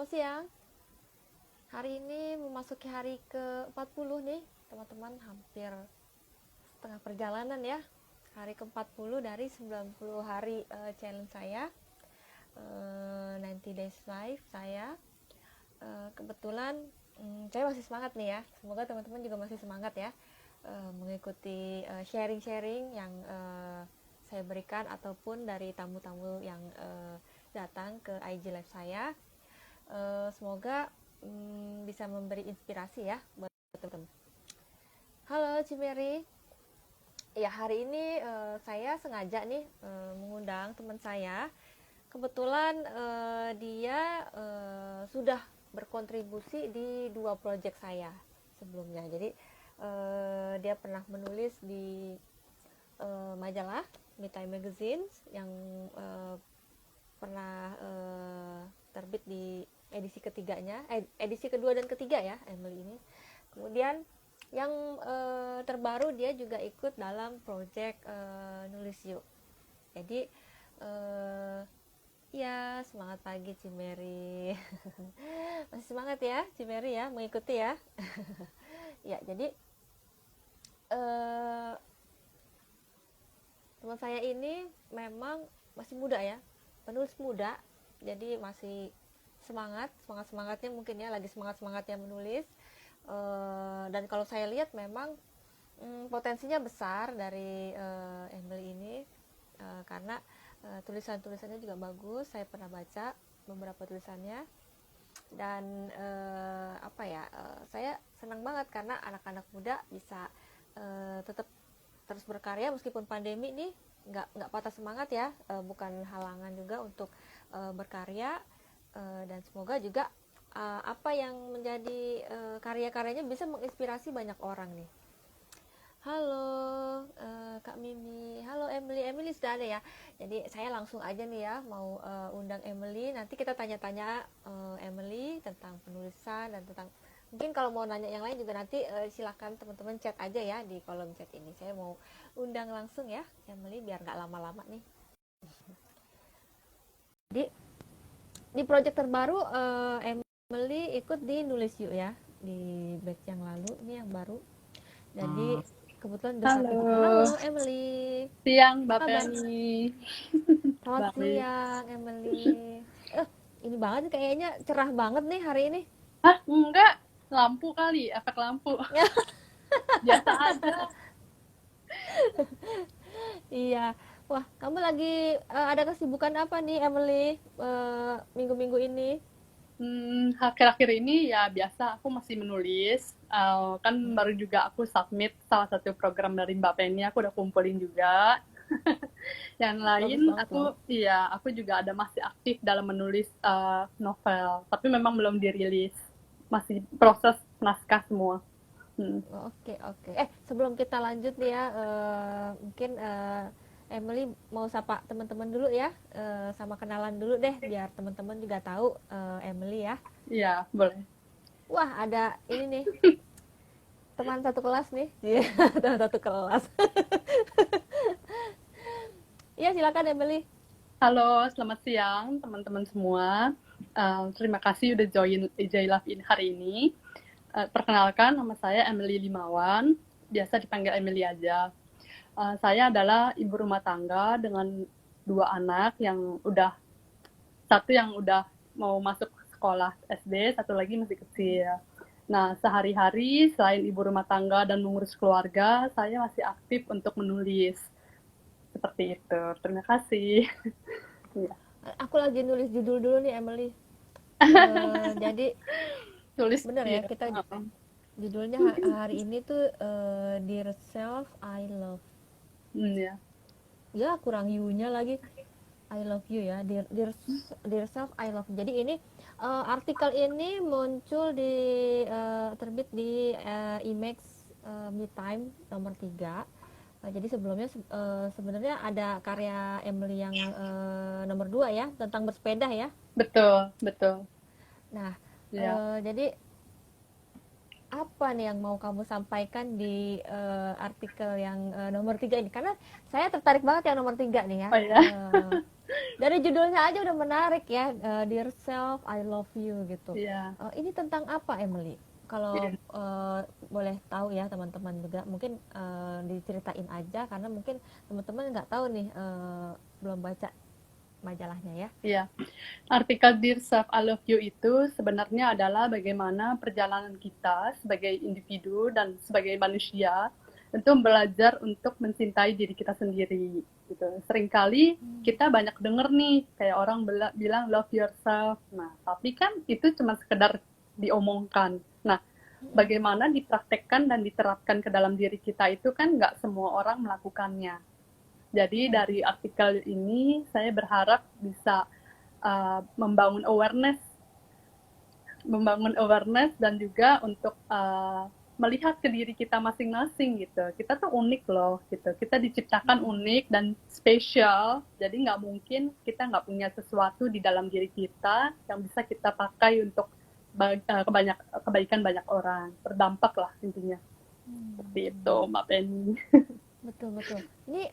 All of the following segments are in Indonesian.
Selamat siang. Hari ini memasuki hari ke-40 nih, teman-teman, hampir setengah perjalanan ya. Hari ke-40 dari 90 hari challenge saya, 90 Days Life saya. Kebetulan saya masih semangat nih ya. Semoga teman-teman juga masih semangat ya, mengikuti sharing-sharing yang saya berikan ataupun dari tamu-tamu yang datang ke IG Live saya. Semoga bisa memberi inspirasi ya buat teman-teman. Halo Cimeri. Ya, hari ini saya sengaja nih mengundang teman saya. Kebetulan dia sudah berkontribusi di 2 project saya sebelumnya. Jadi dia pernah menulis di majalah Me Time Magazine yang pernah terbit di edisi ketiganya, edisi kedua dan ketiga ya, Emily ini. Kemudian yang terbaru dia juga ikut dalam project Nulis Yuk. Jadi ya, semangat pagi Cimeri. Masih semangat ya Cimeri ya, mengikuti ya. Ya, jadi teman saya ini memang masih muda ya, penulis muda, jadi masih semangatnya mungkin ya, lagi semangatnya menulis. Dan kalau saya lihat memang potensinya besar dari Emily ini, karena tulisannya juga bagus. Saya pernah baca beberapa tulisannya dan saya senang banget karena anak-anak muda bisa tetap terus berkarya meskipun pandemi nih, nggak patah semangat ya, bukan halangan juga untuk berkarya, dan semoga juga apa yang menjadi karya-karyanya bisa menginspirasi banyak orang nih. Halo Kak Mimi, halo Emily sudah ada ya. Jadi saya langsung aja nih ya mau undang Emily. Nanti kita tanya-tanya Emily tentang penulisan dan tentang, mungkin kalau mau nanya yang lain juga nanti silakan teman-teman chat aja ya di kolom chat ini. Saya mau undang langsung ya Emily biar nggak lama-lama nih. Jadi di project terbaru Emily ikut di Nulis Yuk ya, di batch yang lalu, ini yang baru. Jadi kebetulan udah satu. Halo Emily. Siang Mbak Apa kabar? Penny. Selamat siang Emily. Ini banget kayaknya, cerah banget nih hari ini. Hah, enggak. Lampu kali, efek lampu. Biasa aja. Iya. Wah, kamu lagi ada kesibukan apa nih Emily minggu-minggu ini? Akhir-akhir ini ya biasa aku masih menulis. Kan baru juga aku submit salah satu program dari Mbak Penny, aku udah kumpulin juga. Yang lain Bagus banget loh. aku juga ada masih aktif dalam menulis novel, tapi memang belum dirilis. Masih proses naskah semua. Oke, oke. Sebelum kita lanjut nih ya, mungkin Emily mau sapa teman-teman dulu ya, sama kenalan dulu deh, biar teman-teman juga tahu Emily ya. Iya, boleh. Wah, ada ini nih, teman satu kelas nih. Teman satu kelas. Iya, silakan Emily. Halo, selamat siang teman-teman semua. Terima kasih udah join EJ Live in hari ini. Perkenalkan, nama saya Emily Limawan, biasa dipanggil Emily aja. Saya adalah ibu rumah tangga dengan 2 anak satu yang udah mau masuk sekolah SD, satu lagi masih kecil. Nah, sehari-hari selain ibu rumah tangga dan mengurus keluarga, saya masih aktif untuk menulis. Seperti itu. Terima kasih. Ya. Aku lagi nulis judul dulu nih Emily. Jadi Tulis bener ya, ya. kita judulnya hari ini tuh Dear Self I Love. Ya. Ya, kurang you-nya lagi. I love you ya, dear self I love. Jadi ini artikel ini muncul di terbit di Imex Me Time nomor 3. Jadi sebelumnya sebenarnya ada karya Emily yang nomor 2 ya, tentang bersepeda ya. Betul, betul. Nah, Ya. jadi apa nih yang mau kamu sampaikan di artikel yang nomor 3 ini? Karena saya tertarik banget yang nomor 3 nih ya. Oh ya. Dari judulnya aja udah menarik ya, Dear Self, I Love You gitu. Iya. Ini tentang apa, Emily? Kalau Iya. boleh tahu ya teman-teman juga, mungkin diceritain aja karena mungkin teman-teman nggak tahu nih, belum baca majalahnya ya. Iya. Artikel Dear Self, I Love You itu sebenarnya adalah bagaimana perjalanan kita sebagai individu dan sebagai manusia untuk belajar untuk mencintai diri kita sendiri. Gitu. Seringkali kita banyak denger nih, kayak orang bilang love yourself. Nah, tapi kan itu cuma sekedar diomongkan. Nah, bagaimana dipraktekkan dan diterapkan ke dalam diri kita itu kan nggak semua orang melakukannya. Jadi dari artikel ini saya berharap bisa membangun awareness dan juga untuk melihat ke diri kita masing-masing gitu. Kita tuh unik loh gitu. Kita diciptakan unik dan spesial. Jadi nggak mungkin kita nggak punya sesuatu di dalam diri kita yang bisa kita pakai untuk kebaikan banyak orang. Berdampak lah intinya. Seperti itu, Mbak Penny. Betul. Ini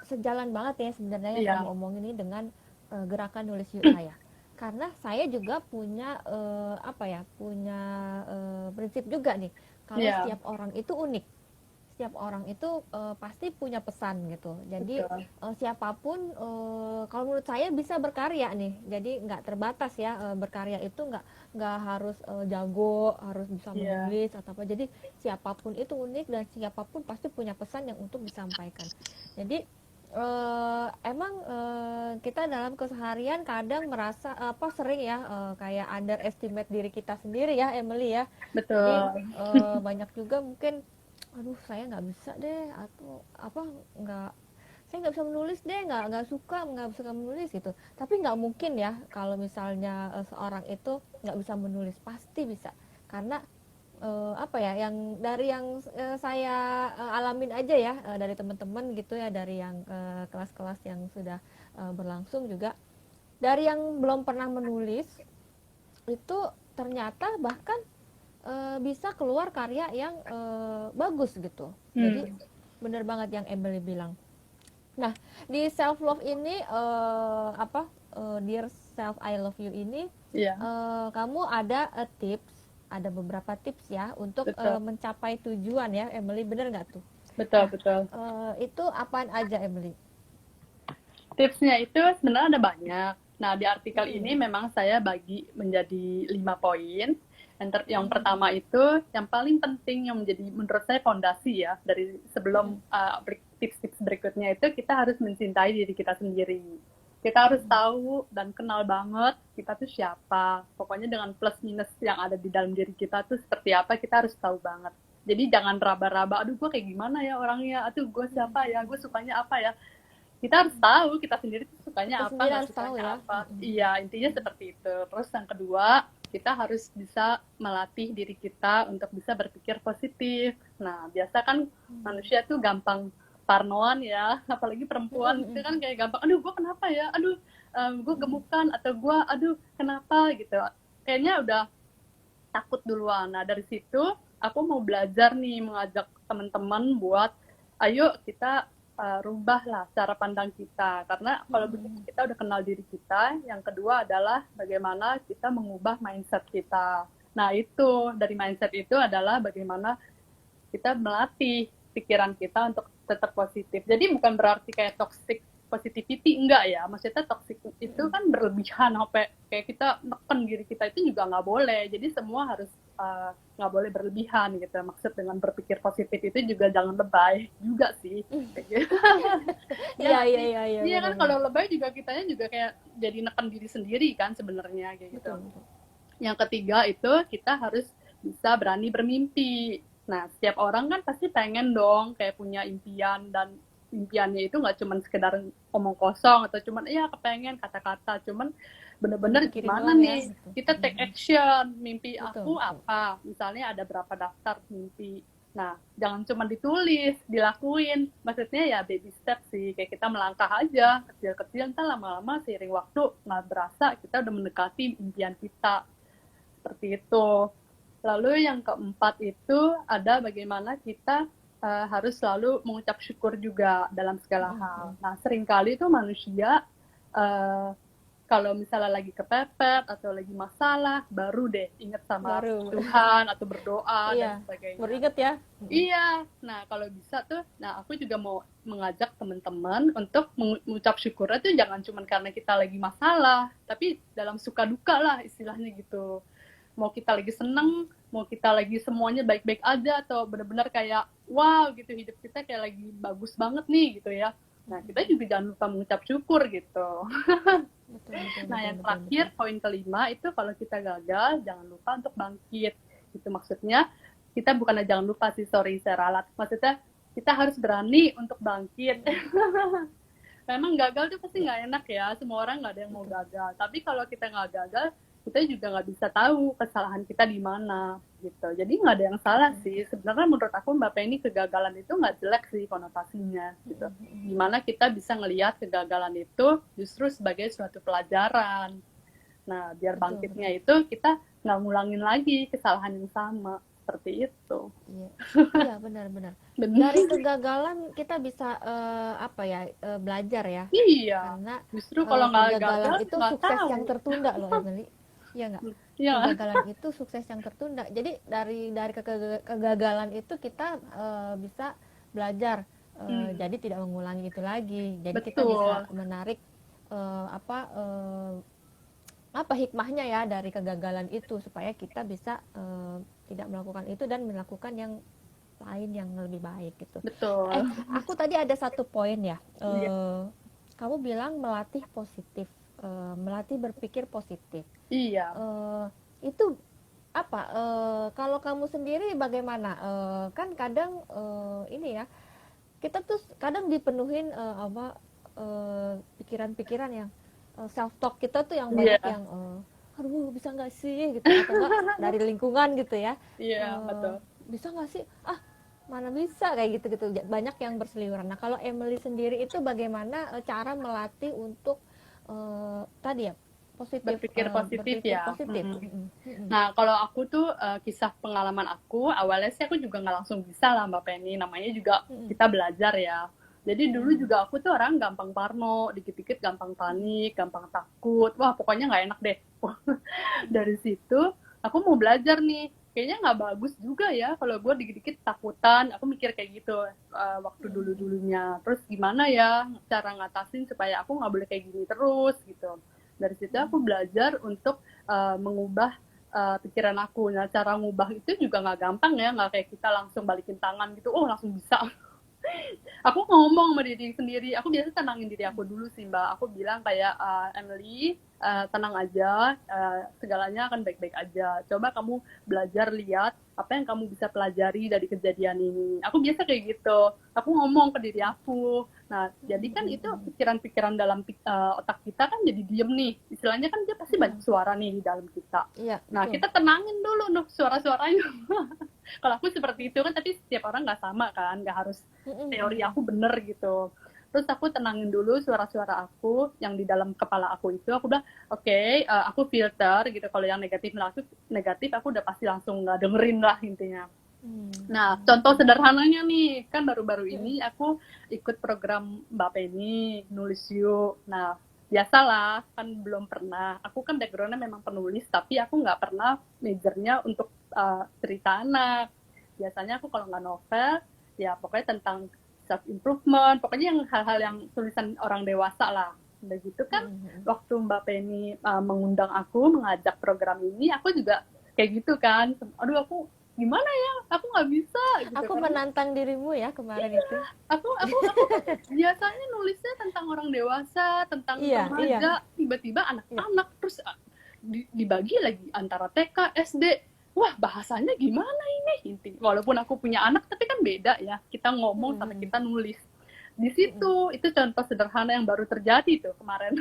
sejalan banget ya sebenarnya yang Iya. kamu omongin ini dengan gerakan nulis yuk saya. Karena saya juga punya punya prinsip juga nih. Kalau Iya. setiap orang itu unik, setiap orang itu pasti punya pesan gitu. Jadi siapapun kalau menurut saya bisa berkarya nih. Jadi nggak terbatas ya, berkarya itu nggak harus jago, harus bisa menulis atau apa. Jadi siapapun itu unik dan siapapun pasti punya pesan yang untuk disampaikan. Jadi emang kita dalam keseharian kadang merasa sering ya kayak underestimate diri kita sendiri ya, Emily ya. Betul. Jadi banyak juga mungkin aduh saya nggak bisa deh, atau apa, nggak, saya nggak bisa menulis deh, nggak suka menulis gitu. Tapi nggak mungkin ya kalau misalnya seorang itu nggak bisa menulis, pasti bisa. Karena yang dari yang saya alamin aja ya, dari teman-teman gitu ya, dari yang kelas-kelas yang sudah berlangsung juga, dari yang belum pernah menulis itu ternyata bahkan bisa keluar karya yang bagus gitu. Jadi bener banget yang Emily bilang. Nah, di self love ini Dear Self I Love You ini, kamu ada ada beberapa tips ya untuk mencapai tujuan ya, Emily, bener nggak tuh? Betul. Itu apaan aja, Emily? Tipsnya itu sebenarnya ada banyak. Nah, di artikel ini memang saya bagi menjadi 5 poin. Yang pertama itu, yang paling penting yang menjadi menurut saya fondasi ya, dari sebelum tips-tips berikutnya itu, kita harus mencintai diri kita sendiri. Kita harus tahu dan kenal banget kita tuh siapa. Pokoknya dengan plus minus yang ada di dalam diri kita tuh seperti apa, kita harus tahu banget. Jadi jangan raba-raba, aduh gue kayak gimana ya orangnya, aduh gue siapa ya, gue sukanya apa ya. Kita harus tahu kita sendiri tuh sukanya apa, nggak sukanya apa. Iya, intinya seperti itu. Terus yang kedua, kita harus bisa melatih diri kita untuk bisa berpikir positif. Nah, biasa kan manusia tuh gampang parnoan ya, apalagi perempuan itu kan kayak gampang, aduh gue kenapa ya, aduh gue gemukan, atau gue aduh kenapa gitu. Kayaknya udah takut duluan. Nah, dari situ aku mau belajar nih, mengajak teman-teman buat ayo kita rubahlah cara pandang kita, karena kalau begitu kita udah kenal diri kita. Yang kedua adalah bagaimana kita mengubah mindset kita. Nah, itu dari mindset itu adalah bagaimana kita melatih pikiran kita untuk tetap positif. Jadi bukan berarti kayak toxic positivity, enggak ya. Maksudnya toxic itu kan berlebihan, sampai kayak kita neken diri kita, itu juga nggak boleh. Jadi semua harus nggak boleh berlebihan gitu. Maksud dengan berpikir positif itu juga jangan lebay juga sih. Iya kan, kalau lebay juga kitanya juga kayak jadi neken diri sendiri kan sebenarnya kayak gitu. Betul. Yang ketiga itu kita harus bisa berani bermimpi. Nah, setiap orang kan pasti pengen dong kayak punya impian, dan impiannya itu nggak cuma sekedar omong kosong atau cuman kepengen kata-kata, cuman bener-bener gimana nih ya, kita take action. Mimpi aku apa, misalnya ada berapa daftar mimpi. Nah, jangan cuma ditulis, dilakuin. Maksudnya ya baby step sih, kayak kita melangkah aja kecil-kecil, entah lama-lama seiring waktu nggak berasa kita udah mendekati impian kita. Seperti itu. Lalu yang keempat itu ada bagaimana kita harus selalu mengucap syukur juga dalam segala hal. Nah, seringkali itu manusia uh, kalau misalnya lagi kepepet atau lagi masalah, baru deh inget sama Baru. Tuhan atau berdoa dan Iya, sebagainya. baru inget ya. Iya, nah kalau bisa tuh, nah aku juga mau mengajak teman-teman untuk mengucap syukurnya tuh jangan cuma karena kita lagi masalah, tapi dalam suka duka lah istilahnya gitu. Mau kita lagi seneng, mau kita lagi semuanya baik-baik aja, atau benar-benar kayak wow gitu hidup kita kayak lagi bagus banget nih gitu ya. Nah kita juga jangan lupa mengucap syukur gitu. Nah yang terakhir poin kelima itu kalau kita gagal jangan lupa untuk bangkit. Itu maksudnya kita bukannya jangan lupa sih, sorry saya ralat, maksudnya kita harus berani untuk bangkit. Memang gagal tuh pasti nggak enak ya, semua orang nggak ada yang mau gagal, tapi kalau kita nggak gagal kita juga nggak bisa tahu kesalahan kita di mana gitu. Jadi nggak ada yang salah sih sebenarnya. Menurut aku Mbak Penny, kegagalan itu nggak jelek sih konotasinya gitu. Gimana kita bisa ngelihat kegagalan itu justru sebagai suatu pelajaran. Nah biar bangkitnya itu kita nggak ngulangin lagi kesalahan yang sama seperti itu. Iya, benar-benar. Dari kegagalan kita bisa belajar ya. Iya. Karena justru kalau nggak kegagalan gagal itu nggak sukses tahu. yang tertunda loh, Emily. Iya nggak? Iya. Kegagalan itu sukses yang tertunda. Jadi dari kegagalan itu kita bisa belajar. Jadi tidak mengulangi itu lagi. Jadi kita bisa menarik apa hikmahnya ya dari kegagalan itu supaya kita bisa tidak melakukan itu dan melakukan yang lain yang lebih baik gitu. Betul. Aku tadi ada satu poin ya. Kamu bilang melatih positif, melatih berpikir positif. Iya. Itu apa? Kalau kamu sendiri bagaimana? Kan kadang ini ya, kita tuh kadang dipenuhin pikiran-pikiran yang self talk kita tuh yang banyak yang aduh bisa nggak sih gitu, atau enggak dari lingkungan gitu ya. Iya, betul. Bisa nggak sih? Mana bisa kayak gitu banyak yang berseliweran. Nah kalau Emily sendiri itu bagaimana cara melatih untuk tadi ya berpikir positif ya. Positif. Nah kalau aku tuh kisah pengalaman aku awalnya sih aku juga nggak langsung bisa lah Mbak Penny, namanya juga kita belajar ya. Jadi dulu juga aku tuh orang gampang parno, dikit-dikit gampang panik, gampang takut, wah pokoknya nggak enak deh. Dari situ aku mau belajar nih, kayaknya nggak bagus juga ya kalau gue dikit-dikit takutan. Aku mikir kayak gitu waktu dulu-dulunya. Terus gimana ya cara ngatasin supaya aku nggak boleh kayak gini terus gitu. Dari situ aku belajar untuk mengubah pikiran aku. Nah cara ngubah itu juga nggak gampang ya, nggak kayak kita langsung balikin tangan gitu, oh langsung bisa. Aku ngomong sama diri sendiri, aku biasa tenangin diri aku dulu sih Mbak. Aku bilang kayak Emily, tenang aja, segalanya akan baik-baik aja. Coba kamu belajar lihat apa yang kamu bisa pelajari dari kejadian ini. Aku biasa kayak gitu, aku ngomong ke diri aku. Nah jadi kan itu pikiran-pikiran dalam otak kita kan jadi diem nih, istilahnya kan dia pasti banyak suara nih di dalam kita. Nah kita tenangin dulu nih suara-suaranya. Kalau aku seperti itu kan, tapi setiap orang nggak sama kan, nggak harus teori aku bener gitu. Terus aku tenangin dulu suara-suara aku yang di dalam kepala aku itu. Aku udah aku filter gitu. Kalau yang negatif aku udah pasti langsung nggak dengerin lah intinya. Nah contoh sederhananya nih, kan baru-baru ini aku ikut program Mbak Penny nulis yuk. Nah biasalah kan belum pernah, aku kan backgroundnya memang penulis tapi aku nggak pernah majornya untuk cerita anak. Biasanya aku kalau nggak novel ya pokoknya tentang self improvement, pokoknya yang hal-hal yang tulisan orang dewasa lah. Udah gitu kan waktu Mbak Penny mengundang aku mengajak program ini, aku juga kayak gitu kan, aduh aku gimana ya, aku nggak bisa gitu. Aku menantang dirimu ya kemarin itu. Aku biasanya nulisnya tentang orang dewasa, tentang remaja, tiba-tiba anak-anak, terus dibagi lagi antara TK, SD. Wah bahasanya gimana ini? Walaupun aku punya anak, tapi kan beda ya. Kita ngomong sama kita nulis. Di situ itu contoh sederhana yang baru terjadi tuh kemarin.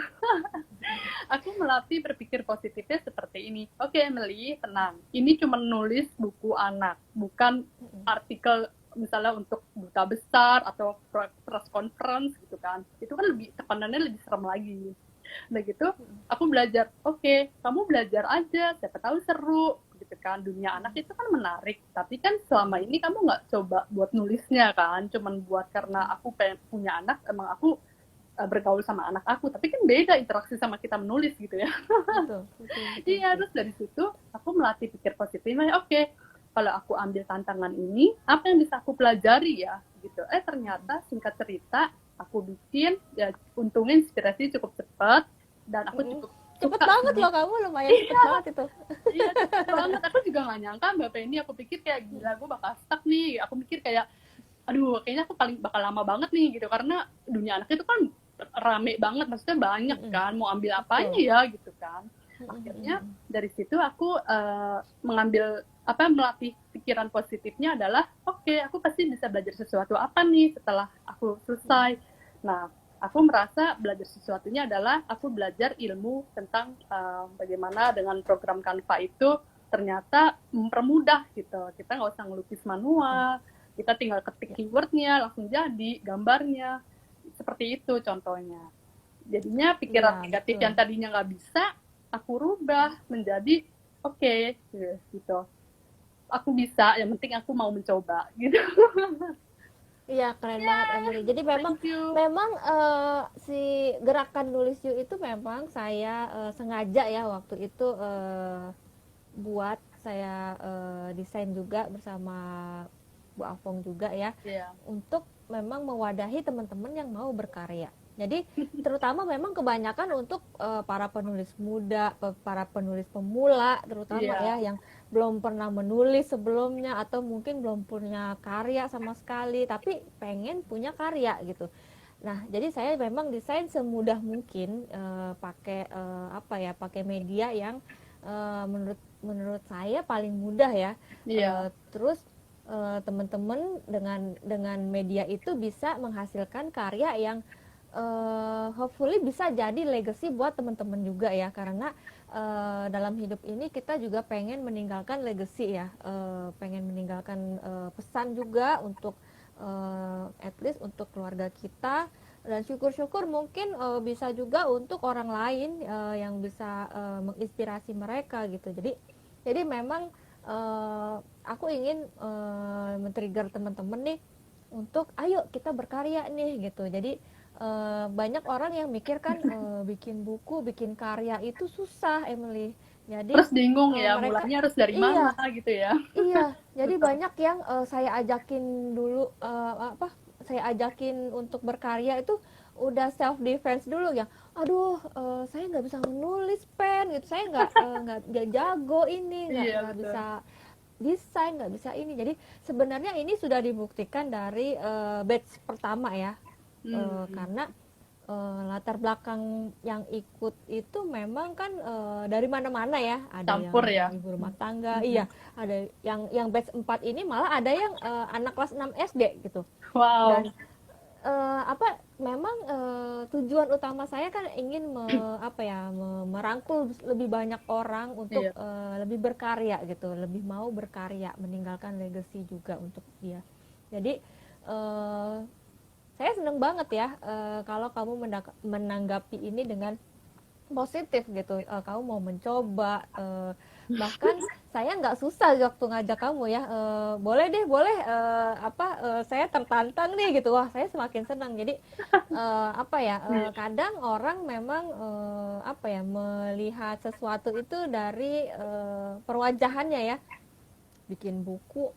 Aku melatih berpikir positifnya seperti ini. Oke Emily, tenang. Ini cuma nulis buku anak, bukan artikel misalnya untuk duta besar atau press conference gitu kan. Itu kan lebih tekanannya lebih serem lagi. Nah gitu, aku belajar. Oke, kamu belajar aja. Siapa tahu seru. gitu kan. Dunia anak itu kan menarik, tapi kan selama ini kamu nggak coba buat nulisnya kan, cuman buat karena aku pengen punya anak, emang aku bergaul sama anak aku, tapi kan beda interaksi sama kita menulis gitu ya. Betul, betul, betul, Iya, betul. terus dari situ aku melatih pikir positifnya, oke, kalau aku ambil tantangan ini, apa yang bisa aku pelajari ya, gitu. Ternyata singkat cerita, aku bikin, ya untungnya inspirasi cukup cepat, dan aku Mm-mm. cukup Cepet suka banget sih. loh, kamu lumayan cepet banget itu. Iya, cepet banget. Aku juga gak nyangka Mbak Penny, aku pikir kayak gila, gue bakal stuck nih. Aku mikir kayak, aduh kayaknya aku paling bakal lama banget nih gitu, karena dunia anak itu kan rame banget, maksudnya banyak Mm-mm. kan, mau ambil apanya Betul. ya gitu kan. Akhirnya Mm-mm. dari situ aku mengambil melatih pikiran positifnya adalah oke, aku pasti bisa belajar sesuatu apa nih setelah aku selesai. Nah, aku merasa belajar sesuatunya adalah aku belajar ilmu tentang bagaimana dengan program Canva itu ternyata mempermudah gitu. Kita nggak usah ngelukis manual, kita tinggal ketik Ya, keywordnya langsung jadi gambarnya, seperti itu contohnya. Jadinya pikiran ya, negatif yang betul. tadinya nggak bisa aku rubah menjadi oke, gitu, aku bisa, yang penting aku mau mencoba gitu. Iya, keren banget Emily. Jadi memang Thank you. memang si gerakan nulis you itu memang saya sengaja ya waktu itu buat saya desain juga bersama Bu Afong juga ya, Iya, untuk memang mewadahi teman-teman yang mau berkarya. Jadi terutama memang kebanyakan untuk para penulis muda, para penulis pemula terutama ya, iya, yang belum pernah menulis sebelumnya atau mungkin belum punya karya sama sekali tapi pengen punya karya gitu. Nah, jadi saya memang desain semudah mungkin pakai apa ya, pakai media yang menurut menurut saya paling mudah ya. iya, Terus teman-teman dengan media itu bisa menghasilkan karya yang hopefully bisa jadi legacy buat teman-teman juga ya, karena dalam hidup ini kita juga pengen meninggalkan legacy ya, pengen meninggalkan pesan juga untuk at least untuk keluarga kita, dan syukur-syukur mungkin bisa juga untuk orang lain yang bisa menginspirasi mereka gitu. Jadi memang aku ingin men-trigger teman-teman nih untuk ayo kita berkarya nih gitu. Jadi banyak orang yang mikir kan bikin buku, bikin karya itu susah, Emily. Jadi terus bingung ya mereka mulainya harus dari mana iya, gitu ya. iya, jadi Betul. banyak yang saya ajakin dulu apa? Saya ajakin untuk berkarya itu udah self defense dulu ya. Aduh, saya nggak bisa menulis pen gitu. Saya nggak jago ini, Iya, nggak betul. bisa desain, nggak bisa ini. Jadi sebenarnya ini sudah dibuktikan dari batch pertama ya. Hmm. Karena latar belakang yang ikut itu memang kan dari mana-mana ya, ada Campur yang ya. ibu rumah tangga, Hmm. iya, ada yang batch 4 ini malah ada yang anak kelas 6 SD gitu. Wow. Dan apa memang tujuan utama saya kan ingin apa ya, merangkul lebih banyak orang untuk Iya. lebih berkarya gitu, lebih mau berkarya, meninggalkan legacy juga untuk dia. Jadi eh, saya seneng banget ya kalau kamu menanggapi ini dengan positif gitu. Kamu mau mencoba, bahkan saya nggak susah waktu ngajak kamu ya, boleh deh, boleh, apa, saya tertantang nih gitu. Wah, saya semakin senang. Jadi apa ya, Iya. kadang orang memang apa ya, melihat sesuatu itu dari perwajahannya ya, bikin buku.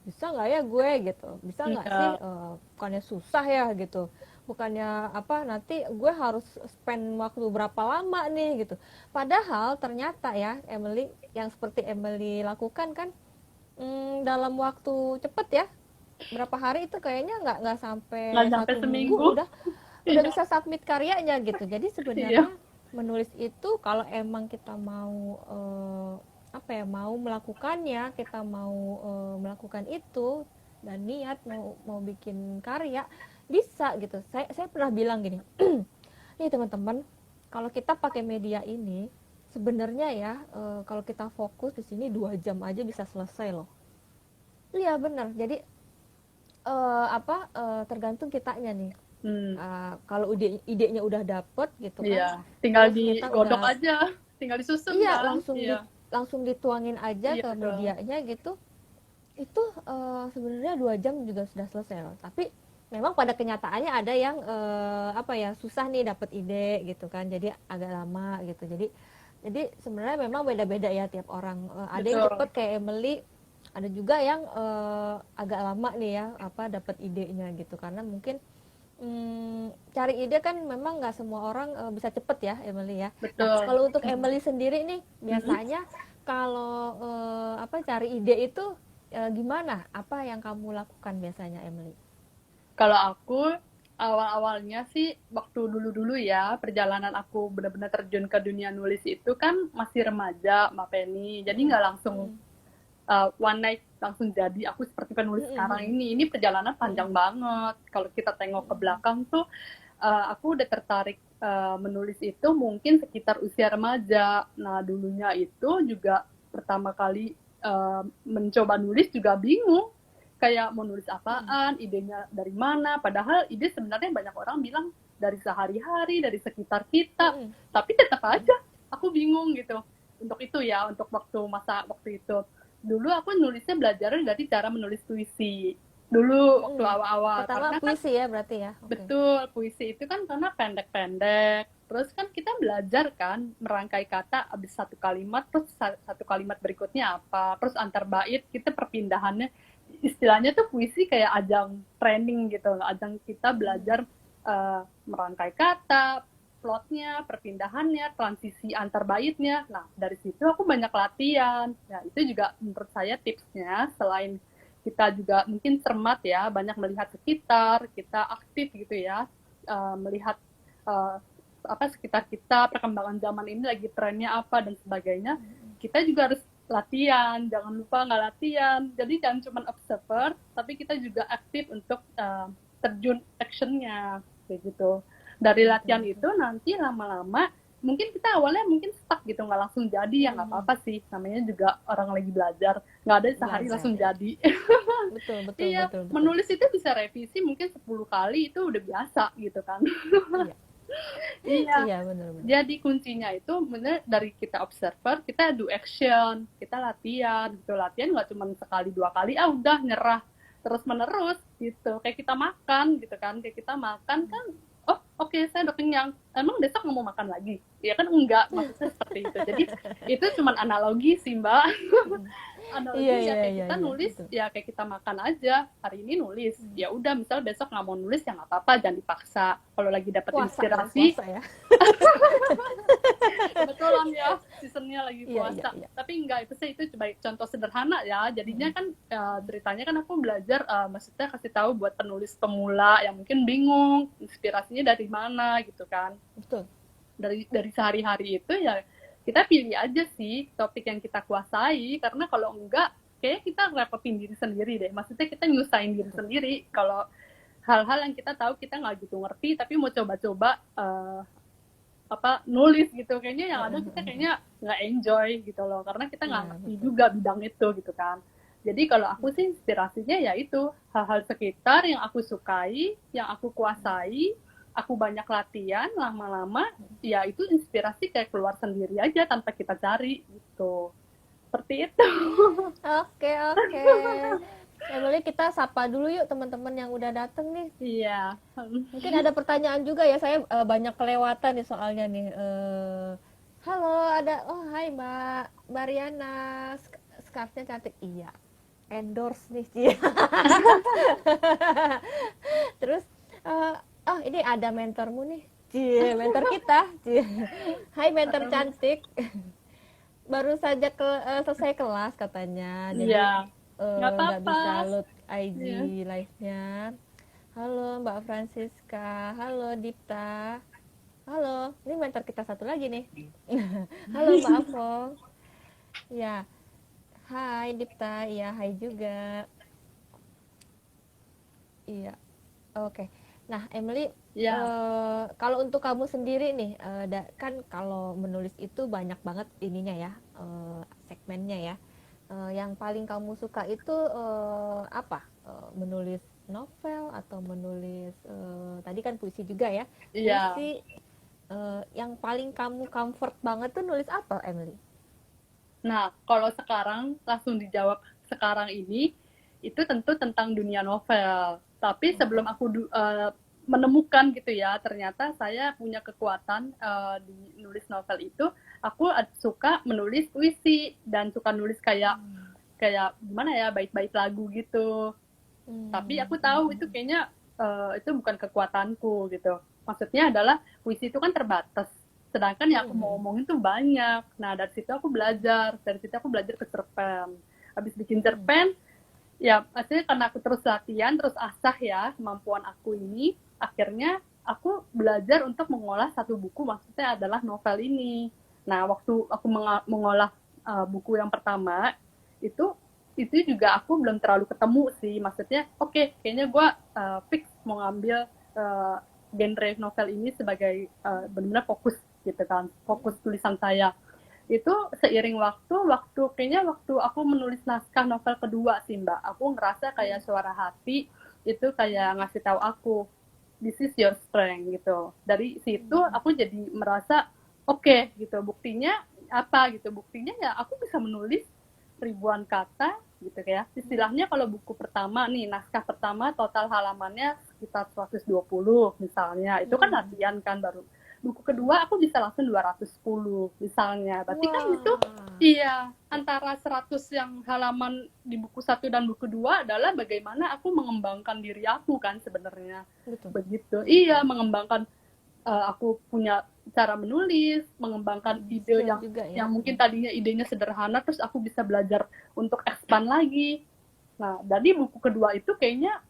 Bisa nggak ya gue gitu, bisa nggak sih, Iya. bukannya susah ya gitu, bukannya apa, nanti gue harus spend waktu berapa lama nih gitu. Padahal ternyata ya Emily, yang seperti Emily lakukan kan, dalam waktu cepet ya, berapa hari itu kayaknya nggak Nggak sampai sampai 1 minggu seminggu. udah Iya. bisa submit karyanya gitu. Jadi Iya. sebenarnya menulis itu kalau emang kita mau apa ya, mau melakukannya, kita mau melakukan itu dan niat mau mau bikin karya, bisa gitu. Saya pernah bilang gini, nih teman-teman, kalau kita pakai media ini sebenarnya ya, kalau kita fokus di sini 2 jam aja bisa selesai loh. Iya benar. Jadi apa, tergantung kitanya nih. Hmm. Kalau idenya udah dapet gitu kan, Iya. Tinggal terus kita digodok udah aja. Tinggal disusun iya kan. langsung Iya. langsung dituangin aja Iya ke betul. medianya gitu, itu sebenarnya 2 jam juga sudah selesai loh. Tapi memang pada kenyataannya ada yang apa ya, susah nih dapat ide gitu kan, jadi agak lama gitu. Jadi sebenarnya memang beda-beda ya tiap orang. Ada yang Betul. cepet kayak Emily, ada juga yang agak lama nih ya apa dapat idenya gitu, karena mungkin cari ide kan memang nggak semua orang bisa cepet ya, Emily ya. Nah, Betul. kalau untuk Emily sendiri nih, Mm-mm. biasanya kalau apa cari ide itu gimana? Apa yang kamu lakukan biasanya, Emily? Kalau aku awal-awalnya sih waktu dulu-dulu ya perjalanan aku benar-benar terjun ke dunia nulis itu kan masih remaja, Mbak Penny. Jadi Mm-mm. nggak langsung Mm-mm. one night langsung jadi aku seperti penulis sekarang Mm-mm. ini. Ini perjalanan Mm-mm. panjang banget. Kalau kita tengok ke Mm-mm. belakang tuh, aku udah tertarik menulis itu mungkin sekitar usia remaja. Nah dulunya itu juga pertama kali mencoba nulis juga bingung. Kayak mau nulis Mm-mm. apaan, idenya dari mana. Padahal ide sebenarnya banyak orang bilang dari sehari-hari, dari sekitar kita. Mm-mm. Tapi tetap aja aku bingung gitu. Untuk itu ya, untuk masa waktu itu dulu aku nulisnya belajar dari cara menulis puisi dulu waktu Mm-mm. awal-awal Pertama karena kan puisi ya berarti ya. Oke. betul puisi itu kan karena pendek-pendek terus kan kita belajar kan merangkai kata abis satu kalimat terus satu kalimat berikutnya apa terus antar bait kita perpindahannya istilahnya tuh puisi kayak ajang training gitu ajang kita Mm-mm. belajar merangkai kata plotnya, perpindahannya, transisi antar baitnya. Nah, dari situ aku banyak latihan. Ya, itu juga menurut saya tipsnya selain kita juga mungkin cermat ya, banyak melihat sekitar, kita aktif gitu ya, melihat uh, apa sekitar kita, perkembangan zaman ini lagi trennya apa dan sebagainya. Kita juga harus latihan, jangan lupa nggak latihan. Jadi jangan cuma observer, tapi kita juga aktif untuk terjun actionnya kayak gitu dari Betul latihan betul. itu nanti lama-lama mungkin kita awalnya mungkin stuck gitu nggak langsung jadi ya nggak Mm-mm. apa-apa sih namanya juga orang lagi belajar nggak ada sehari Belajar langsung ya. jadi. Betul betul Iya betul betul. menulis itu bisa revisi mungkin 10 kali itu udah biasa gitu kan. Iya. Iya Iya benar-benar. jadi kuncinya itu bener dari kita observer kita do action kita latihan gitu latihan nggak cuma sekali dua kali udah nyerah terus menerus gitu kayak kita makan gitu kan kayak kita makan kan oh oke, saya udah kenyang emang besok nggak mau makan lagi ya kan enggak maksudnya seperti itu jadi itu cuma analogi sih mbak. Mm. Iya Analogi ya iya kayak iya kita iya nulis betul. ya kayak kita makan aja hari ini nulis Mm. ya udah misal besok nggak mau nulis ya nggak apa-apa jangan dipaksa kalau lagi dapat Puasa ya, inspirasi puasa ya. kebetulan ya seasonnya lagi Iya iya puasa iya. tapi enggak itu sih itu coba contoh sederhana ya jadinya Mm. kan ceritanya kan aku belajar maksudnya kasih tahu buat penulis pemula yang mungkin bingung inspirasinya dari mana gitu kan Betul. dari sehari-hari itu ya kita pilih aja sih topik yang kita kuasai karena kalau enggak kayaknya kita repotin diri sendiri deh maksudnya kita nyusahin diri Betul. sendiri kalau hal-hal yang kita tahu kita nggak gitu ngerti tapi mau coba-coba apa nulis gitu kayaknya yang ada kita kayaknya nggak enjoy gitu loh karena kita nggak Iya ngerti betul. juga bidang itu gitu kan jadi kalau aku sih inspirasinya ya itu hal-hal sekitar yang aku sukai yang aku kuasai aku banyak latihan lama-lama ya itu inspirasi kayak keluar sendiri aja tanpa kita cari gitu seperti itu. Oke oke. Emily, kita sapa dulu yuk teman-teman yang udah dateng nih. Iya. Mungkin ada pertanyaan juga ya, saya banyak kelewatan nih soalnya nih. Halo, ada, oh hai Mbak Mariana, scarfnya cantik. Iya, endorse nih Cia. Terus, eh, oh ini ada mentormu nih. Cie, mentor kita. Cie. Hai mentor cantik. Baru saja selesai kelas katanya, Iya jadi nggak nggak apa-apa. bisa load IG Iya. live-nya. Halo Mbak Francisca, halo Dipta, halo, ini mentor kita satu lagi nih. Halo Mbak Afong, ya, hai Dipta, iya hai juga, iya, oke. Nah Emily, Iya. kalau untuk kamu sendiri nih, kan kalau menulis itu banyak banget ininya ya, segmennya ya. Yang paling kamu suka itu apa? Menulis novel atau menulis tadi kan puisi juga ya? Iya. Puisi yang paling kamu comfort banget tuh nulis apa, Emily? Nah, kalau sekarang langsung dijawab sekarang ini, itu tentu tentang dunia novel. Tapi sebelum Oke. aku menemukan gitu ya, ternyata saya punya kekuatan di nulis novel itu, aku suka menulis puisi dan suka nulis kayak Hmm. kayak gimana ya, bait-bait lagu gitu. Tapi Hmm. aku tahu itu kayaknya itu bukan kekuatanku gitu. Maksudnya adalah puisi itu kan terbatas. Sedangkan yang aku mau Hmm. omongin tuh banyak. Nah, dari situ aku belajar. Dari situ aku belajar ke cerpen. Habis bikin Hmm. cerpen, ya maksudnya karena aku terus latihan, terus asah ya kemampuan aku ini, akhirnya aku belajar untuk mengolah satu buku, maksudnya adalah novel ini. Nah, waktu aku mengolah buku yang pertama, itu itu juga aku belum terlalu ketemu sih, maksudnya oke, kayaknya gue fix mau ngambil genre novel ini sebagai benar-benar fokus gitu kan, fokus tulisan saya. Itu seiring waktu kayaknya waktu aku menulis naskah novel kedua sih Mbak, aku ngerasa kayak suara hati itu kayak ngasih tahu aku this is your strength gitu. Dari situ Hmm. aku jadi merasa oke, gitu, buktinya apa gitu, buktinya ya aku bisa menulis ribuan kata gitu ya. Istilahnya kalau buku pertama nih, naskah pertama total halamannya sekitar 120 misalnya. Itu kan Hmm. latihan kan baru. Buku kedua aku bisa langsung 210 misalnya. Berarti kan itu Wah. iya, antara 100 yang halaman di buku satu dan buku dua adalah bagaimana aku mengembangkan diri aku kan sebenarnya. Betul. Begitu. Iya, Betul. mengembangkan aku punya cara menulis, mengembangkan ide Skill yang juga ya. yang mungkin tadinya idenya sederhana, terus aku bisa belajar untuk expand lagi. Nah, dari buku kedua itu kayaknya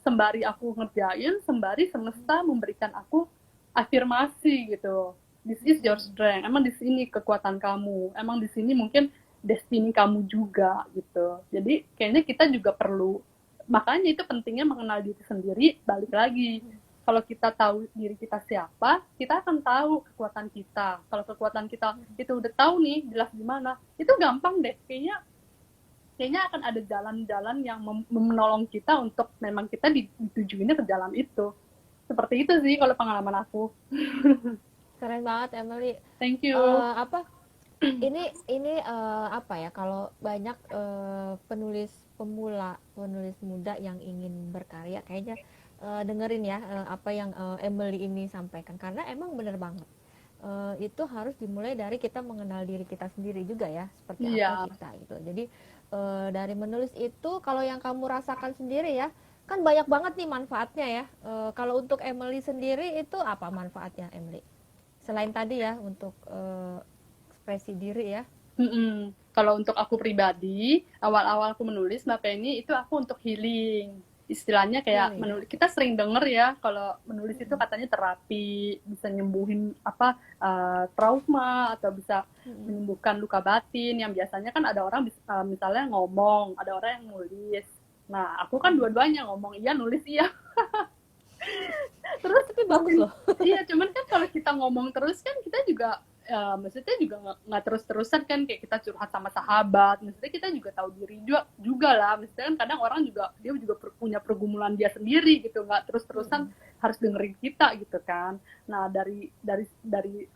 sembari aku ngerjain, sembari semesta memberikan aku afirmasi gitu. This is your strength. Emang di sini kekuatan kamu. Emang di sini mungkin destiny kamu juga gitu. Jadi kayaknya kita juga perlu, makanya itu pentingnya mengenal diri sendiri. Balik lagi, kalau kita tahu diri kita siapa, kita akan tahu kekuatan kita. Kalau kekuatan kita itu udah tahu nih, jelas gimana, itu gampang deh. Kayaknya akan ada jalan-jalan yang menolong kita untuk memang kita ditujuinnya ke jalan itu. Seperti itu sih kalau pengalaman aku. Keren banget Emily. Thank you. Apa ini apa ya, kalau banyak penulis pemula, penulis muda yang ingin berkarya, kayaknya dengerin ya apa yang Emily ini sampaikan, karena emang bener banget. Itu harus dimulai dari kita mengenal diri kita sendiri juga ya, seperti apa Iya, kita gitu. Jadi dari menulis itu, kalau yang kamu rasakan sendiri ya, kan banyak banget nih manfaatnya ya. Kalau untuk Emily sendiri itu apa manfaatnya Emily? Selain tadi ya untuk ekspresi diri ya. Kalau untuk aku pribadi, awal-awal aku menulis Mbak Penny, itu aku untuk healing. Istilahnya kayak Healing. menulis, kita sering denger ya kalau menulis itu katanya terapi, bisa nyembuhin apa trauma atau bisa menyembuhkan luka batin yang biasanya kan ada orang misalnya ngomong, ada orang yang nulis. Nah, aku kan dua-duanya, ngomong iya, nulis iya. Terus Tapi bagus makin loh. iya, cuman kan kalau kita ngomong terus kan kita juga maksudnya juga nggak terus-terusan kan, kayak kita curhat sama sahabat, maksudnya kita juga tahu diri juga lah, maksudnya kan kadang orang juga dia juga punya pergumulan dia sendiri gitu, nggak terus-terusan harus dengerin kita gitu kan. Nah, dari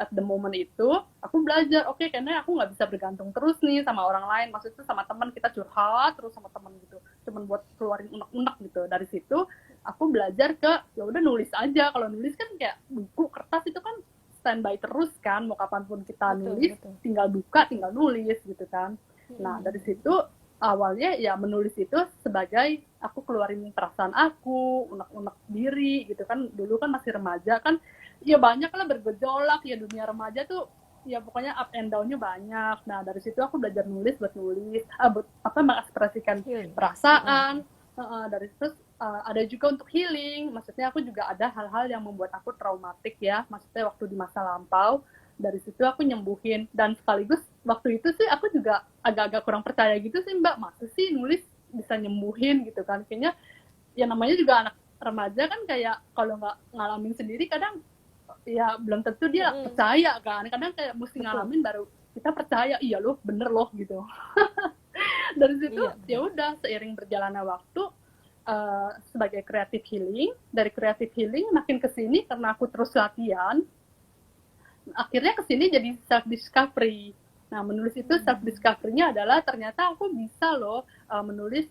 at the moment itu aku belajar, oke, karena aku nggak bisa bergantung terus nih sama orang lain, maksudnya sama teman kita curhat terus sama teman gitu, cuman buat keluarin unek-unek gitu. Dari situ aku belajar ke ya udah nulis aja. Kalau nulis kan kayak buku kertas itu kan standby terus kan, mau kapanpun kita Betul, nulis betul. tinggal buka tinggal nulis gitu kan. Nah, dari situ awalnya ya menulis itu sebagai aku keluarin perasaan aku, unek-unek diri gitu kan. Dulu kan masih remaja kan, ya banyak lah bergejolak ya dunia remaja tuh, ya pokoknya up and down-nya banyak. Nah, dari situ aku belajar nulis, buat nulis, buat apa, mengekspresikan Healing. perasaan. Dari terus ada juga untuk healing, maksudnya aku juga ada hal-hal yang membuat aku traumatik ya, maksudnya waktu di masa lampau. Dari situ aku nyembuhin, dan sekaligus waktu itu sih aku juga agak-agak kurang percaya gitu sih Mbak, masa sih nulis bisa nyembuhin gitu kan. Kayaknya ya namanya juga anak remaja kan, kayak kalau nggak ngalamin sendiri kadang ya belum tentu dia percaya kan, kadang kayak mesti Betul. ngalamin baru kita percaya, iya loh bener loh gitu. Dari situ Iya, ya benar. udah, seiring berjalannya waktu sebagai creative healing, dari creative healing makin kesini karena aku terus latihan, akhirnya kesini jadi self discovery. Nah, menulis itu self discovery-nya adalah ternyata aku bisa loh menulis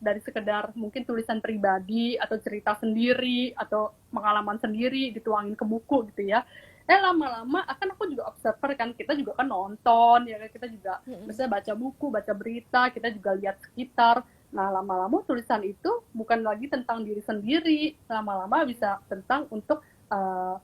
dari sekedar mungkin tulisan pribadi atau cerita sendiri atau pengalaman sendiri dituangin ke buku gitu ya. Lama-lama akan aku juga observer kan, kita juga kan nonton ya kan, kita juga misalnya baca buku, baca berita, kita juga lihat sekitar. Nah, lama-lama tulisan itu bukan lagi tentang diri sendiri, lama-lama bisa tentang untuk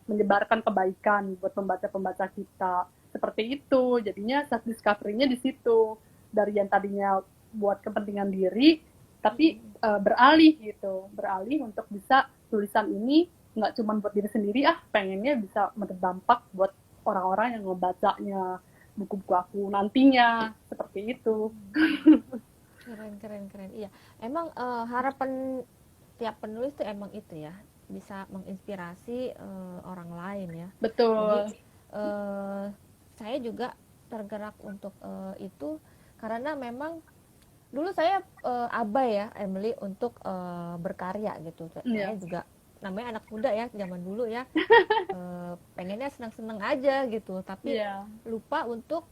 menyebarkan kebaikan buat pembaca-pembaca kita. Seperti itu, jadinya self discovery-nya di situ. Dari yang tadinya buat kepentingan diri, tapi beralih gitu, beralih untuk bisa tulisan ini nggak cuma buat diri sendiri, pengennya bisa berdampak buat orang-orang yang ngebacanya buku-buku aku nantinya, seperti itu. Keren. Iya, emang harapan tiap penulis tuh emang itu ya, bisa menginspirasi orang lain ya. Jadi Betul. saya juga tergerak untuk itu karena memang dulu saya abai ya Emily untuk berkarya gitu. Saya Iya. juga namanya anak muda ya zaman dulu ya, pengennya senang-senang aja gitu, tapi Iya. lupa untuk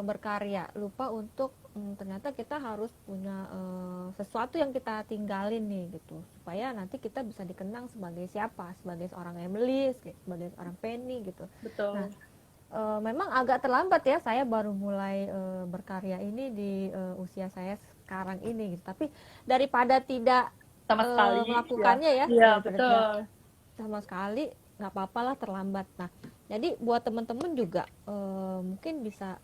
berkarya, lupa untuk ternyata kita harus punya sesuatu yang kita tinggalin nih gitu, supaya nanti kita bisa dikenang sebagai siapa, sebagai seorang Emily, sebagai seorang Penny gitu. Nah, Betul. memang agak terlambat ya, saya baru mulai berkarya ini di usia saya sekarang ini gitu. Tapi daripada tidak Sama sekali, ya. melakukannya ya, Iya, daripada tidak betul. sama sekali, nggak apa-apa lah terlambat. Nah, jadi buat teman-teman juga mungkin bisa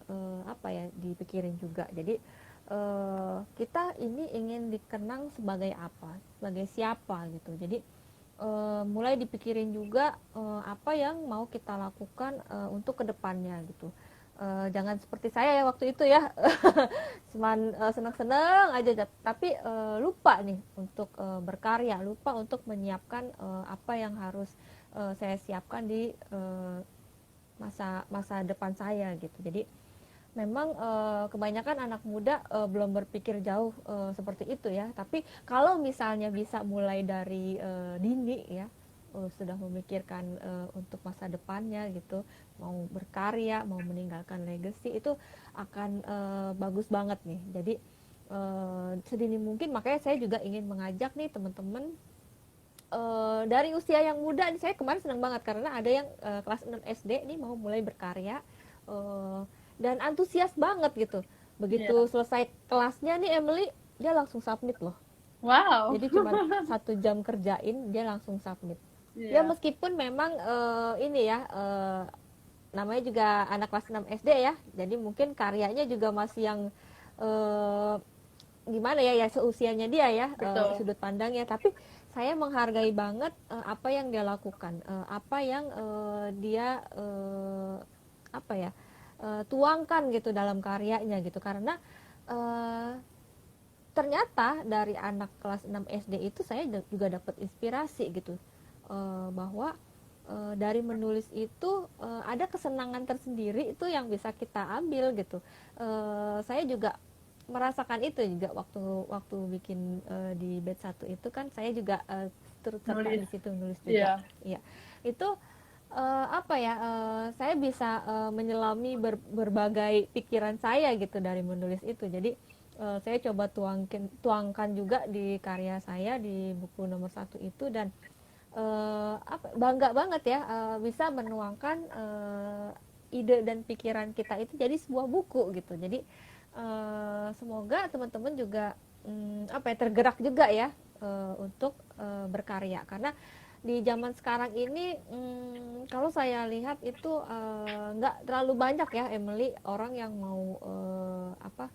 apa ya, dipikirin juga. Jadi kita ini ingin dikenang sebagai apa, sebagai siapa gitu. Jadi mulai dipikirin juga apa yang mau kita lakukan untuk kedepannya gitu. Jangan seperti saya ya waktu itu ya, cuman senang-senang aja, tapi lupa nih untuk berkarya, lupa untuk menyiapkan apa yang harus saya siapkan di masa masa depan saya gitu. Jadi memang kebanyakan anak muda belum berpikir jauh seperti itu ya. Tapi kalau misalnya bisa mulai dari dini ya, sudah memikirkan untuk masa depannya gitu, mau berkarya, mau meninggalkan legacy, itu akan bagus banget nih. Jadi sedini mungkin, makanya saya juga ingin mengajak nih teman-teman dari usia yang muda. Saya kemarin senang banget karena ada yang kelas 6 SD nih mau mulai berkarya, dan antusias banget gitu. Iya. Begitu selesai kelasnya nih Emily, dia langsung submit loh. Wow. Jadi cuma 1 jam kerjain dia langsung submit. Ya Iya. meskipun memang ini ya, namanya juga anak kelas 6 SD ya, jadi mungkin karyanya juga masih yang eh, gimana ya, ya seusianya dia ya, Betul. sudut pandangnya. Tapi saya menghargai banget apa yang dia lakukan, apa yang dia apa ya, tuangkan gitu dalam karyanya gitu. Karena eh, ternyata dari anak kelas 6 SD itu saya juga dapat inspirasi gitu, bahwa dari menulis itu ada kesenangan tersendiri itu yang bisa kita ambil gitu. Saya juga merasakan itu juga waktu waktu bikin di batch 1 itu kan, saya juga turut serta Nulis. di situ nulis juga. Iya. Iya. Itu apa ya, saya bisa menyelami berbagai pikiran saya gitu dari menulis itu. Jadi saya coba tuangkan juga di karya saya di buku nomor 1 itu. Dan bangga banget ya bisa menuangkan ide dan pikiran kita itu jadi sebuah buku gitu. Jadi semoga teman-teman juga apa ya, tergerak juga ya untuk berkarya. Karena di zaman sekarang ini kalau saya lihat itu nggak terlalu banyak ya Emily, orang yang mau apa,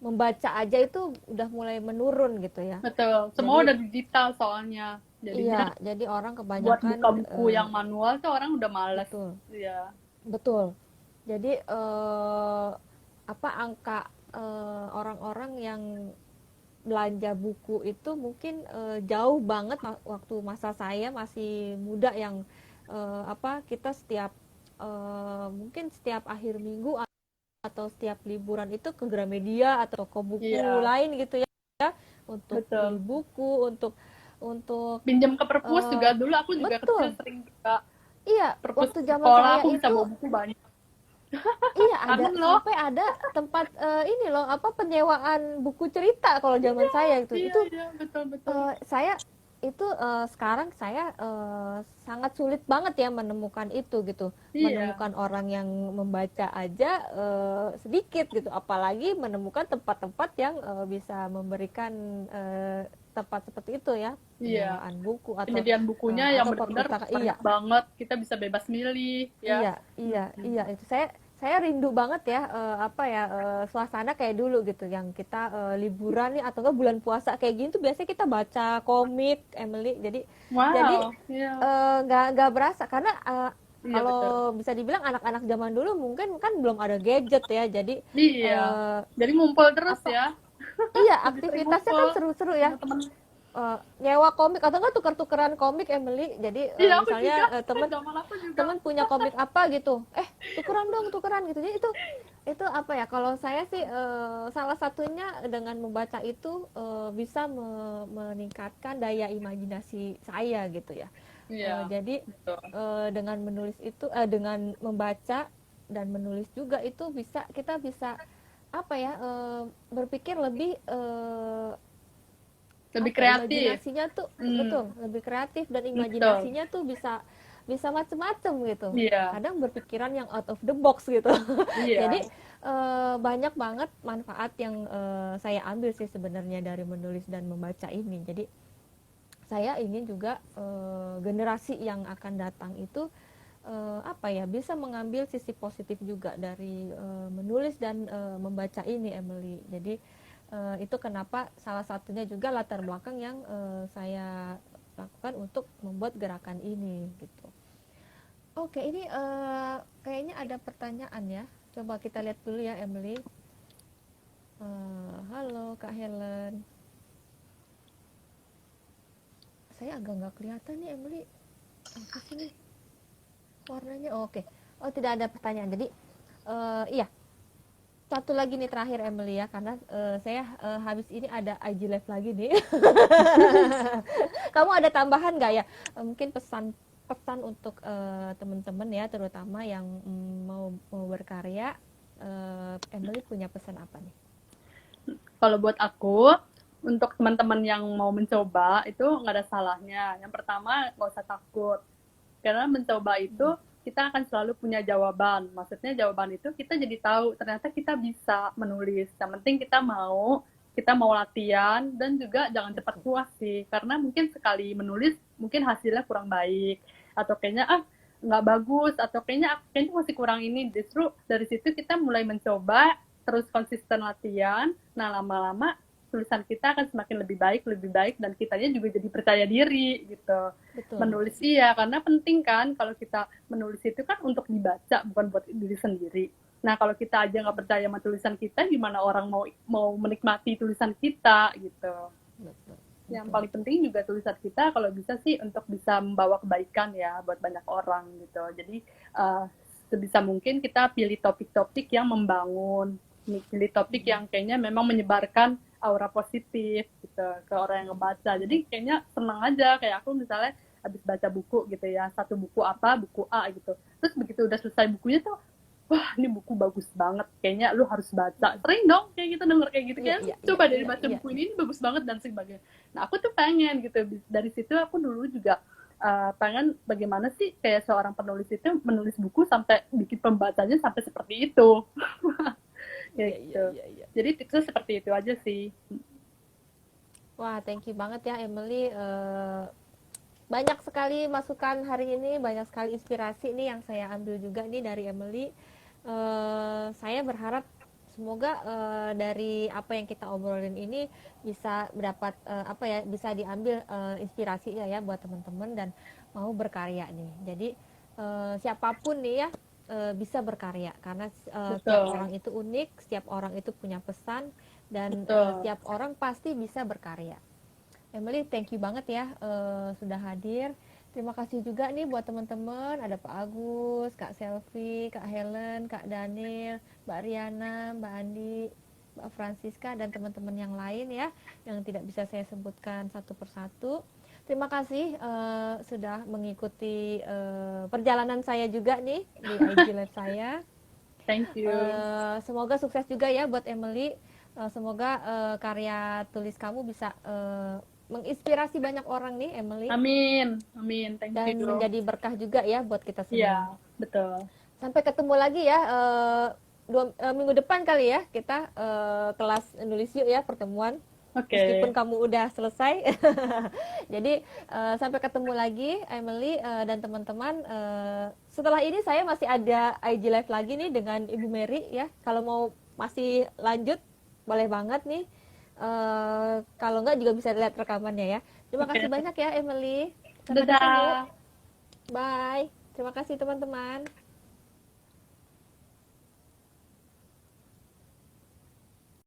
membaca aja itu udah mulai menurun gitu ya. Betul. Semua Jadi udah digital soalnya. Jadinya iya, jadi orang buat kebanyakan buka buku yang manual tuh orang udah males. betul, Iya. betul. Jadi apa, angka orang-orang yang belanja buku itu mungkin jauh banget waktu masa saya masih muda, yang apa, kita setiap mungkin setiap akhir minggu atau setiap liburan itu ke Gramedia atau toko buku Iya. lain gitu ya, untuk beli Betul. buku, untuk Pinjam ke perpus juga, eh, dulu aku juga kecil betul. sering juga Iya, perpus waktu zaman sekolah saya aku bisa itu bawa buku banyak. Iya, ada Kangen loh. sampai ada tempat ini loh apa penyewaan buku cerita kalau zaman Iya, saya gitu. iya, Itu iya, betul, betul. Saya itu sekarang saya sangat sulit banget ya menemukan itu gitu, Iya, menemukan orang yang membaca aja sedikit gitu, apalagi menemukan tempat-tempat yang bisa memberikan tempat seperti itu ya, iya. penyewaan buku Penyediaan bukunya yang atau benar-benar perpustakaan. Iya, banyak banget. Kita bisa bebas milih, ya. iya, iya, Mm-mm. iya, itu saya rindu banget ya apa ya suasana kayak dulu gitu yang kita liburan nih atau enggak bulan puasa kayak gini tuh biasanya kita baca komik Emily. Jadi Wow, iya, nggak berasa karena iya betul. kalau bisa dibilang anak-anak zaman dulu mungkin kan belum ada gadget ya. Jadi Iya, eh, jadi ngumpul terus apa ya. iya Lebih sering aktivitasnya kan ngumpul seru-seru ya. sama temen. Nyewa komik atau enggak tuker-tukeran komik Emily. Jadi Iya, aku misalnya juga. temen Zaman aku juga. temen punya komik apa gitu, tukeran dong tukeran gitu. Jadi itu apa ya, kalau saya sih salah satunya dengan membaca itu bisa meningkatkan daya imajinasi saya gitu ya. Iya, Jadi betul. dengan menulis itu dengan membaca dan menulis juga itu kita bisa apa ya berpikir lebih Lebih apa ya, kreatif. imajinasinya tuh Hmm, betul lebih kreatif dan betul. imajinasinya tuh bisa bisa macem-macem gitu, Iya, kadang berpikiran yang out of the box gitu. Jadi iya. banyak banget manfaat yang saya ambil sih sebenarnya dari menulis dan membaca ini. Jadi saya ingin juga generasi yang akan datang itu apa ya bisa mengambil sisi positif juga dari menulis dan membaca ini Emily. Jadi itu kenapa salah satunya juga latar belakang yang saya lakukan untuk membuat gerakan ini gitu. Oke, ini kayaknya ada pertanyaan ya. Coba kita lihat dulu ya Emily. Halo Kak Helen. Saya agak nggak kelihatan nih Emily. Apa sih nih warnanya? Oh, oke. Oh, tidak ada pertanyaan. Jadi iya, satu lagi nih terakhir Emily ya, karena saya habis ini ada IG live lagi nih. Kamu ada tambahan nggak ya? Mungkin pesan untuk teman-teman ya, terutama yang mau berkarya. Emily punya pesan apa nih? Kalau buat aku, untuk teman-teman yang mau mencoba, itu nggak ada salahnya. Yang pertama, nggak usah takut. Karena mencoba itu, kita akan selalu punya jawaban. Maksudnya jawaban itu kita jadi tahu, ternyata kita bisa menulis. Yang penting kita mau latihan, dan juga jangan cepat Betul, puas sih. Karena mungkin sekali menulis, mungkin hasilnya kurang baik. Atau kayaknya, nggak bagus, atau kayaknya masih kurang ini. Justru dari situ kita mulai mencoba, terus konsisten latihan. Nah, lama-lama tulisan kita akan semakin lebih baik, dan kitanya juga jadi percaya diri gitu. betul, Menulis iya, karena penting kan kalau kita menulis itu kan untuk dibaca, bukan buat diri sendiri. Nah, kalau kita aja nggak percaya sama tulisan kita, gimana orang mau mau menikmati tulisan kita gitu. betul, Yang betul. paling penting juga tulisan kita kalau bisa sih untuk bisa membawa kebaikan ya buat banyak orang gitu. Jadi sebisa mungkin kita pilih topik-topik yang membangun, pilih topik yang kayaknya memang menyebarkan aura positif gitu ke orang yang ngebaca. Jadi kayaknya senang aja, kayak aku misalnya habis baca buku gitu ya, satu buku apa, buku A gitu. Terus begitu udah selesai bukunya tuh, wah ini buku bagus banget, kayaknya lu harus baca. Sering dong kayak gitu, denger kayak gitu, Iya, kayak iya, iya, coba dari iya, baca iya, buku iya. ini bagus banget dan sebagainya. Nah, aku tuh pengen gitu, dari situ aku dulu juga pengen bagaimana sih kayak seorang penulis itu menulis buku sampai bikin pembacanya sampai seperti itu. Kayak Iya, iya, gitu. iya, iya. Jadi tipsnya seperti itu aja sih. Wah, thank you banget ya Emily. Banyak sekali masukan hari ini, banyak sekali inspirasi nih yang saya ambil juga nih dari Emily. Saya berharap semoga dari apa yang kita obrolin ini bisa mendapat apa ya, bisa diambil inspirasinya ya buat teman-teman dan mau berkarya nih. Jadi siapapun nih ya bisa berkarya karena setiap Betul. orang itu unik, setiap orang itu punya pesan dan Betul. setiap orang pasti bisa berkarya. Emily, thank you banget ya sudah hadir. Terima kasih juga nih buat teman-teman. Ada Pak Agus, Kak Selvi, Kak Helen, Kak Daniel, Mbak Riana, Mbak Andi, Mbak Francisca, dan teman-teman yang lain ya, yang tidak bisa saya sebutkan satu persatu. Terima kasih sudah mengikuti perjalanan saya juga nih di IG Live saya. Thank you. Semoga sukses juga ya buat Emily. Semoga karya tulis kamu bisa menginspirasi banyak orang nih, Emily. Amin, amin. Thank Dan you. menjadi berkah juga ya buat kita semua. Iya, betul. Sampai ketemu lagi ya minggu depan kali ya kita kelas nulis yuk ya pertemuan. Oke. Meskipun kamu udah selesai. Jadi sampai ketemu lagi Emily dan teman-teman. Setelah ini saya masih ada IG live lagi nih dengan Ibu Mary ya. Kalau mau masih lanjut boleh banget nih. Kalau enggak juga bisa lihat rekamannya ya. Terima kasih banyak ya Emily. Sampai ketemu. Dadah. Bye. Terima kasih teman-teman.